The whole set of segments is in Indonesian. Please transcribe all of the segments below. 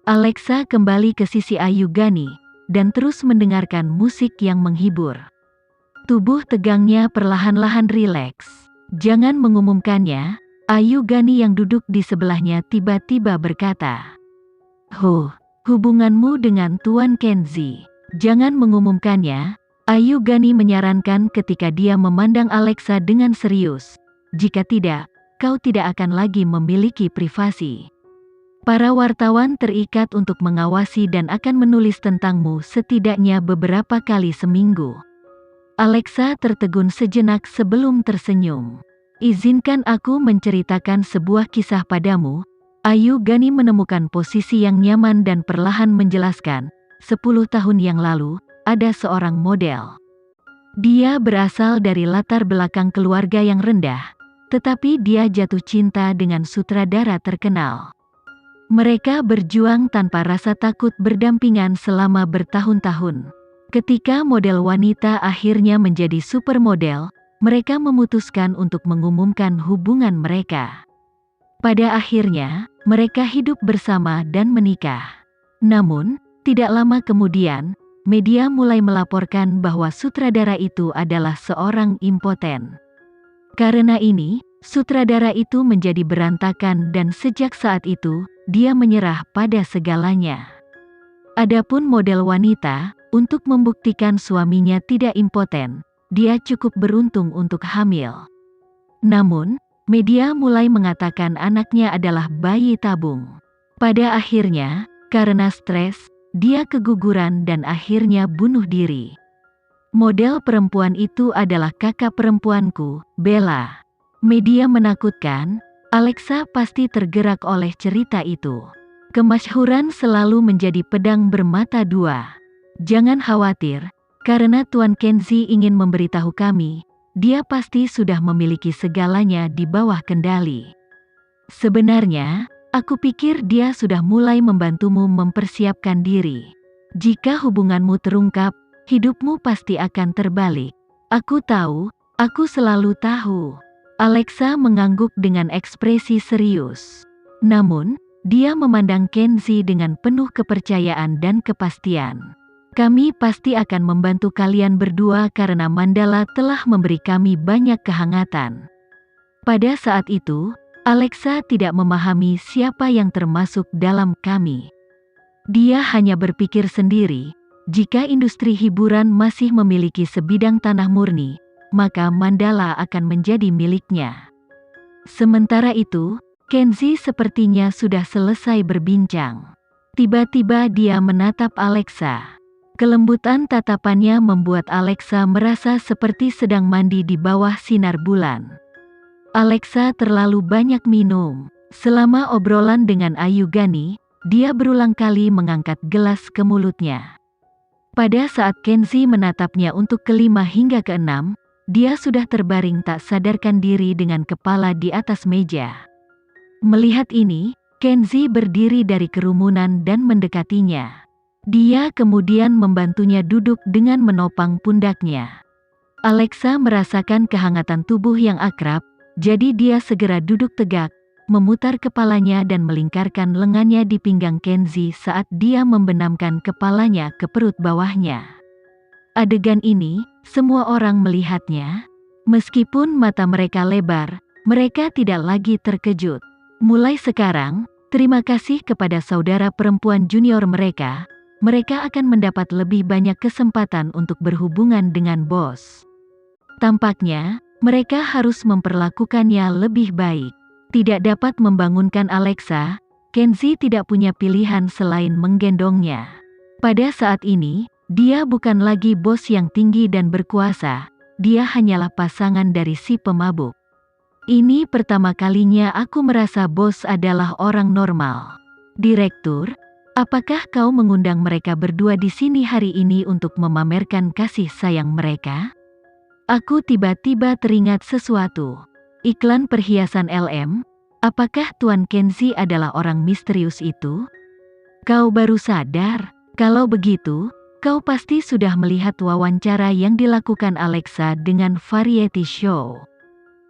Alexa kembali ke sisi Ayu Gani, dan terus mendengarkan musik yang menghibur. Tubuh tegangnya perlahan-lahan rileks. Jangan mengumumkannya, Ayu Gani yang duduk di sebelahnya tiba-tiba berkata. Hubunganmu dengan Tuan Kenzi. Jangan mengumumkannya, Ayu Gani menyarankan ketika dia memandang Alexa dengan serius. Jika tidak, kau tidak akan lagi memiliki privasi. Para wartawan terikat untuk mengawasi dan akan menulis tentangmu setidaknya beberapa kali seminggu. Alexa tertegun sejenak sebelum tersenyum. Izinkan aku menceritakan sebuah kisah padamu. Ayu Gani menemukan posisi yang nyaman dan perlahan menjelaskan, 10 tahun yang lalu, ada seorang model. Dia berasal dari latar belakang keluarga yang rendah, tetapi dia jatuh cinta dengan sutradara terkenal. Mereka berjuang tanpa rasa takut berdampingan selama bertahun-tahun. Ketika model wanita akhirnya menjadi supermodel, mereka memutuskan untuk mengumumkan hubungan mereka. Pada akhirnya, mereka hidup bersama dan menikah. Namun, tidak lama kemudian, media mulai melaporkan bahwa sutradara itu adalah seorang impoten. Karena ini, sutradara itu menjadi berantakan dan sejak saat itu, dia menyerah pada segalanya. Adapun model wanita, untuk membuktikan suaminya tidak impoten, dia cukup beruntung untuk hamil. Namun, media mulai mengatakan anaknya adalah bayi tabung. Pada akhirnya, karena stres, dia keguguran dan akhirnya bunuh diri. Model perempuan itu adalah kakak perempuanku, Bella. Media menakutkan, Alexa pasti tergerak oleh cerita itu. Kemasyhuran selalu menjadi pedang bermata dua. Jangan khawatir, karena Tuan Kenzi ingin memberitahu kami, dia pasti sudah memiliki segalanya di bawah kendali. Sebenarnya, aku pikir dia sudah mulai membantumu mempersiapkan diri. Jika hubunganmu terungkap, hidupmu pasti akan terbalik. Aku tahu, aku selalu tahu. Alexa mengangguk dengan ekspresi serius. Namun, dia memandang Kenzi dengan penuh kepercayaan dan kepastian. Kami pasti akan membantu kalian berdua karena Mandala telah memberi kami banyak kehangatan. Pada saat itu, Alexa tidak memahami siapa yang termasuk dalam kami. Dia hanya berpikir sendiri, jika industri hiburan masih memiliki sebidang tanah murni, maka Mandala akan menjadi miliknya. Sementara itu, Kenzi sepertinya sudah selesai berbincang. Tiba-tiba dia menatap Alexa. Kelembutan tatapannya membuat Alexa merasa seperti sedang mandi di bawah sinar bulan. Alexa terlalu banyak minum. Selama obrolan dengan Ayu Gani, dia berulang kali mengangkat gelas ke mulutnya. Pada saat Kenzi menatapnya untuk kelima hingga keenam, dia sudah terbaring tak sadarkan diri dengan kepala di atas meja. Melihat ini, Kenzi berdiri dari kerumunan dan mendekatinya. Dia kemudian membantunya duduk dengan menopang pundaknya. Alexa merasakan kehangatan tubuh yang akrab, jadi dia segera duduk tegak, memutar kepalanya dan melingkarkan lengannya di pinggang Kenzi saat dia membenamkan kepalanya ke perut bawahnya. Adegan ini, semua orang melihatnya. Meskipun mata mereka lebar, mereka tidak lagi terkejut. Mulai sekarang, terima kasih kepada saudara perempuan junior mereka. Mereka akan mendapat lebih banyak kesempatan untuk berhubungan dengan bos. Tampaknya, mereka harus memperlakukannya lebih baik. Tidak dapat membangunkan Alexa, Kenzi tidak punya pilihan selain menggendongnya. Pada saat ini, dia bukan lagi bos yang tinggi dan berkuasa, dia hanyalah pasangan dari si pemabuk. Ini pertama kalinya aku merasa bos adalah orang normal. Direktur, apakah kau mengundang mereka berdua di sini hari ini untuk memamerkan kasih sayang mereka? Aku tiba-tiba teringat sesuatu. Iklan perhiasan LM, apakah Tuan Kenzi adalah orang misterius itu? Kau baru sadar? Kalau begitu, kau pasti sudah melihat wawancara yang dilakukan Alexa dengan variety show.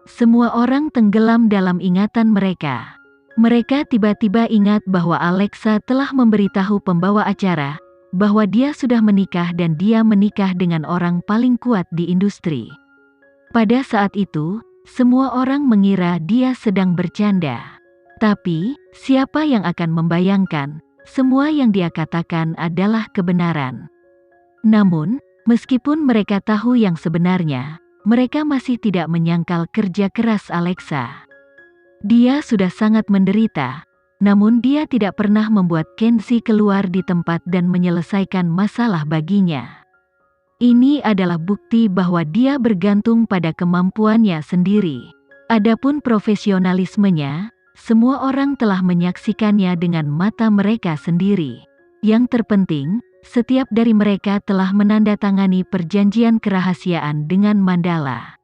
Semua orang tenggelam dalam ingatan mereka. Mereka tiba-tiba ingat bahwa Alexa telah memberitahu pembawa acara bahwa dia sudah menikah dan dia menikah dengan orang paling kuat di industri. Pada saat itu, semua orang mengira dia sedang bercanda. Tapi, siapa yang akan membayangkan, semua yang dia katakan adalah kebenaran. Namun, meskipun mereka tahu yang sebenarnya, mereka masih tidak menyangkal kerja keras Alexa. Dia sudah sangat menderita, namun dia tidak pernah membuat Kenzie keluar di tempat dan menyelesaikan masalah baginya. Ini adalah bukti bahwa dia bergantung pada kemampuannya sendiri. Adapun profesionalismenya, semua orang telah menyaksikannya dengan mata mereka sendiri. Yang terpenting, setiap dari mereka telah menandatangani perjanjian kerahasiaan dengan Mandala.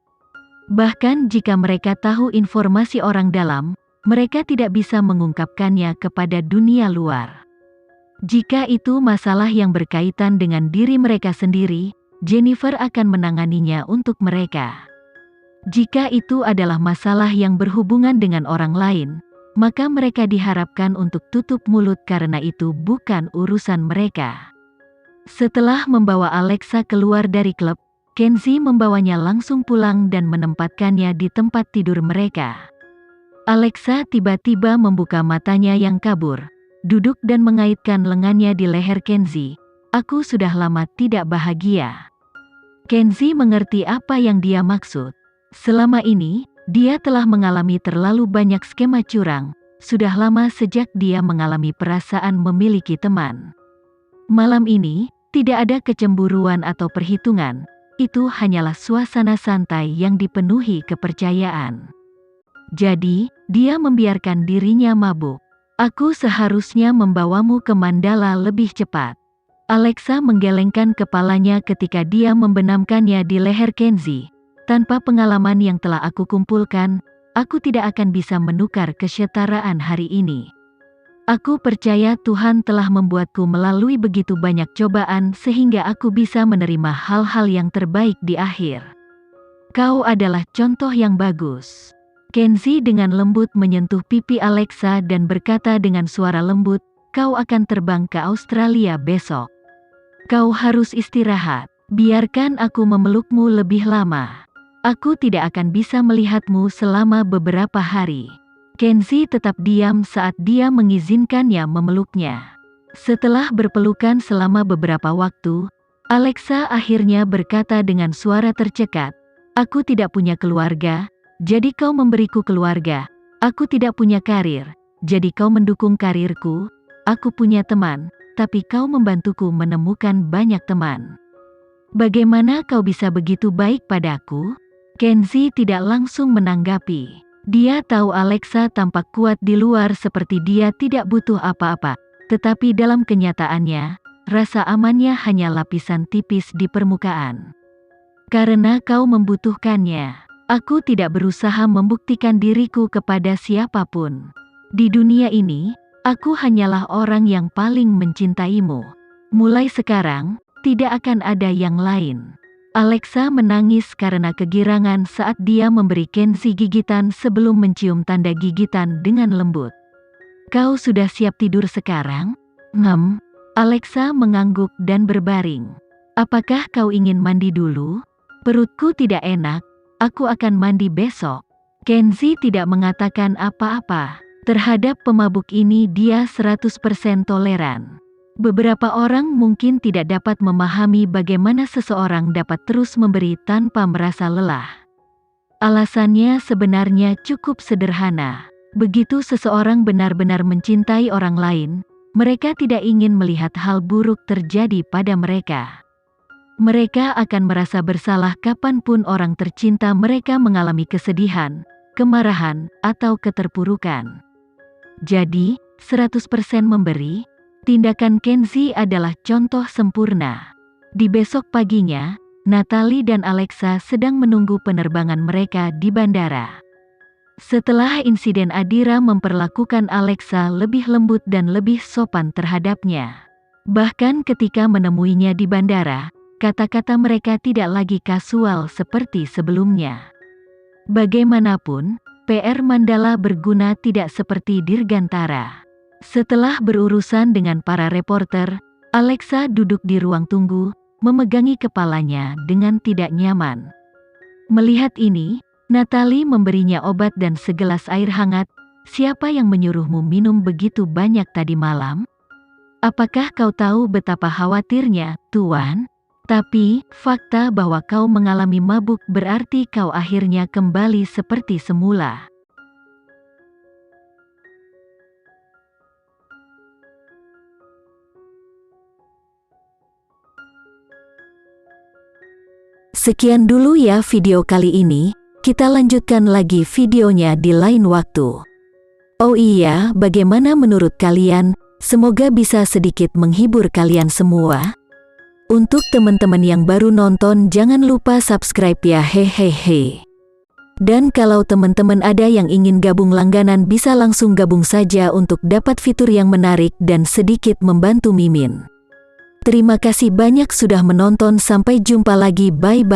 Bahkan jika mereka tahu informasi orang dalam, mereka tidak bisa mengungkapkannya kepada dunia luar. Jika itu masalah yang berkaitan dengan diri mereka sendiri, Jennifer akan menanganinya untuk mereka. Jika itu adalah masalah yang berhubungan dengan orang lain, maka mereka diharapkan untuk tutup mulut karena itu bukan urusan mereka. Setelah membawa Alexa keluar dari klub, Kenzie membawanya langsung pulang dan menempatkannya di tempat tidur mereka. Alexa tiba-tiba membuka matanya yang kabur, duduk dan mengaitkan lengannya di leher Kenzie. Aku sudah lama tidak bahagia. Kenzie mengerti apa yang dia maksud. Selama ini, dia telah mengalami terlalu banyak skema curang, sudah lama sejak dia mengalami perasaan memiliki teman. Malam ini, tidak ada kecemburuan atau perhitungan. Itu hanyalah suasana santai yang dipenuhi kepercayaan. Jadi, dia membiarkan dirinya mabuk. Aku seharusnya membawamu ke Mandala lebih cepat. Alexa menggelengkan kepalanya ketika dia membenamkannya di leher Kenzie. Tanpa pengalaman yang telah aku kumpulkan, aku tidak akan bisa menukar kesetaraan hari ini. Aku percaya Tuhan telah membuatku melalui begitu banyak cobaan sehingga aku bisa menerima hal-hal yang terbaik di akhir. Kau adalah contoh yang bagus. Kenzie dengan lembut menyentuh pipi Alexa dan berkata dengan suara lembut, kau akan terbang ke Australia besok. Kau harus istirahat. Biarkan aku memelukmu lebih lama. Aku tidak akan bisa melihatmu selama beberapa hari. Kenzie tetap diam saat dia mengizinkannya memeluknya. Setelah berpelukan selama beberapa waktu, Alexa akhirnya berkata dengan suara tercekat, aku tidak punya keluarga, jadi kau memberiku keluarga. Aku tidak punya karir, jadi kau mendukung karirku. Aku punya teman, tapi kau membantuku menemukan banyak teman. Bagaimana kau bisa begitu baik padaku? Kenzie tidak langsung menanggapi. Dia tahu Alexa tampak kuat di luar seperti dia tidak butuh apa-apa, tetapi dalam kenyataannya, rasa amannya hanya lapisan tipis di permukaan. Karena kau membutuhkannya, aku tidak berusaha membuktikan diriku kepada siapapun. Di dunia ini, aku hanyalah orang yang paling mencintaimu. Mulai sekarang, tidak akan ada yang lain. Alexa menangis karena kegirangan saat dia memberi Kenzie gigitan sebelum mencium tanda gigitan dengan lembut. Kau sudah siap tidur sekarang? Alexa mengangguk dan berbaring. Apakah kau ingin mandi dulu? Perutku tidak enak, aku akan mandi besok. Kenzie tidak mengatakan apa-apa. Terhadap pemabuk ini dia 100% toleran. Beberapa orang mungkin tidak dapat memahami bagaimana seseorang dapat terus memberi tanpa merasa lelah. Alasannya sebenarnya cukup sederhana. Begitu seseorang benar-benar mencintai orang lain, mereka tidak ingin melihat hal buruk terjadi pada mereka. Mereka akan merasa bersalah kapanpun orang tercinta mereka mengalami kesedihan, kemarahan, atau keterpurukan. Jadi, 100% memberi. Tindakan Kenzie adalah contoh sempurna. Di besok paginya, Natalie dan Alexa sedang menunggu penerbangan mereka di bandara. Setelah insiden Adira memperlakukan Alexa lebih lembut dan lebih sopan terhadapnya. Bahkan ketika menemuinya di bandara, kata-kata mereka tidak lagi kasual seperti sebelumnya. Bagaimanapun, PR Mandala berguna tidak seperti Dirgantara. Setelah berurusan dengan para reporter, Alexa duduk di ruang tunggu, memegangi kepalanya dengan tidak nyaman. Melihat ini, Natalie memberinya obat dan segelas air hangat. Siapa yang menyuruhmu minum begitu banyak tadi malam? Apakah kau tahu betapa khawatirnya, Tuan? Tapi, fakta bahwa kau mengalami mabuk berarti kau akhirnya kembali seperti semula. Sekian dulu ya video kali ini, kita lanjutkan lagi videonya di lain waktu. Oh iya, bagaimana menurut kalian? Semoga bisa sedikit menghibur kalian semua. Untuk teman-teman yang baru nonton, jangan lupa subscribe ya, hehehe. Dan kalau teman-teman ada yang ingin gabung langganan, bisa langsung gabung saja untuk dapat fitur yang menarik dan sedikit membantu Mimin. Terima kasih banyak sudah menonton, sampai jumpa lagi, bye.